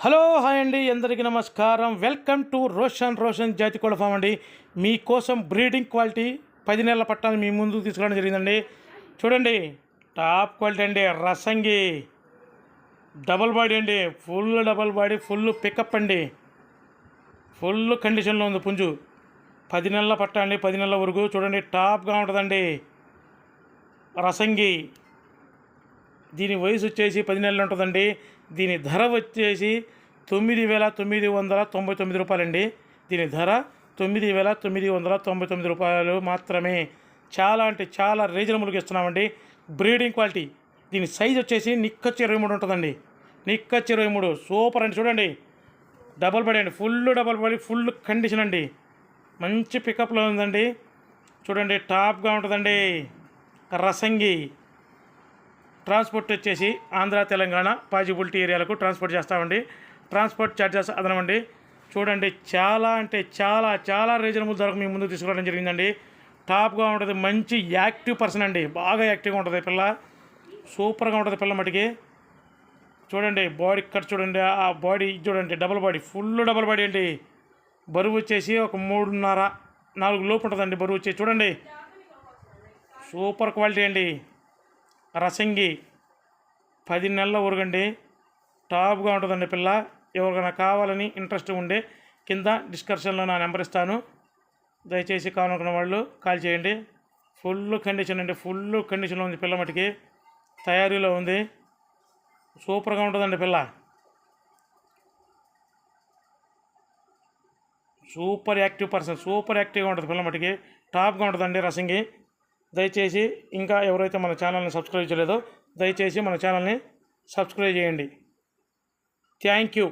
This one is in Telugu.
హలో హాయ్ అండి, అందరికీ నమస్కారం. వెల్కమ్ టు రోషన్ జాతి కోళ్ళ ఫామ్ అండి. మీకోసం బ్రీడింగ్ క్వాలిటీ 10 నెలల పట్టాన్ని మీ ముందుకు తీసుకురావడం జరిగిందండి. చూడండి, టాప్ క్వాలిటీ అండి. రసంగి డబల్ బాడీ అండి, full double body, full pickup అండి, ఫుల్ కండిషన్లో ఉంది పుంజు. 10 నెలల పట్టా అండి, 10 నెలల వరకు. చూడండి, టాప్గా ఉంటుందండి రసంగి. దీని వయసు వచ్చేసి 10 నెలలు ఉంటుందండి. దీని ధర వచ్చేసి 9,999 రూపాయలండి. దీని ధర 9,999 రూపాయలు మాత్రమే. చాలా అంటే చాలా రీజనబుల్గా ఇస్తున్నామండి. Breeding quality. దీని సైజ్ వచ్చేసి నిక్కచ్చి 23 ఉంటుందండి. నిక్కచ్చి 23 సూపర్ అండి. చూడండి, డబల్ బాడీ అండి, full double body, full condition అండి. మంచి పికప్లో ఉందండి. చూడండి, టాప్గా ఉంటుందండి రసంగి. ట్రాన్స్పోర్ట్ వచ్చేసి ఆంధ్ర, తెలంగాణ పాజిబిలిటీ ఏరియాలకు ట్రాన్స్పోర్ట్ చేస్తామండి. ట్రాన్స్పోర్ట్ ఛార్జెస్ అదనమండి. చూడండి, చాలా అంటే చాలా చాలా రీజనబుల్ ధరకు మీ ముందుకు తీసుకురావడం జరిగిందండి. టాప్గా ఉంటుంది, మంచి యాక్టివ్ పర్సన్ అండి. బాగా యాక్టివ్గా ఉంటుంది పిల్ల, సూపర్గా ఉంటుంది పిల్ల మటుకి. చూడండి, బాడీ కట్ చూడండి, ఆ బాడీ చూడండి, double body, full double body అండి. బరువు వచ్చేసి ఒక 3.5-4 లోపు ఉంటుందండి బరువు వచ్చేసి. చూడండి, సూపర్ క్వాలిటీ అండి రసంగి. 10 నెలల ఊరుగండి, టాప్గా ఉంటుందండి పిల్ల. ఎవరికైనా కావాలని ఇంట్రెస్ట్ ఉండే కింద డిస్క్రిప్షన్లో నా నెంబర్ ఇస్తాను, దయచేసి కావాలనుకున్న వాళ్ళు కాల్ చేయండి. ఫుల్ కండిషన్ అండి, ఫుల్ కండిషన్లో ఉంది పిల్ల మటుకి, తయారీలో ఉంది. సూపర్గా ఉంటుందండి పిల్ల, సూపర్ యాక్టివ్ పర్సన్, సూపర్ యాక్టివ్గా ఉంటుంది పిల్ల మటుకి, టాప్గా ఉంటుందండి రసంగి. దయచేసి ఇంకా ఎవరైతే మన ఛానల్ని సబ్స్క్రైబ్ చేయలేదో దయచేసి మన ఛానల్ని సబ్స్క్రైబ్ చేయండి. Thank you.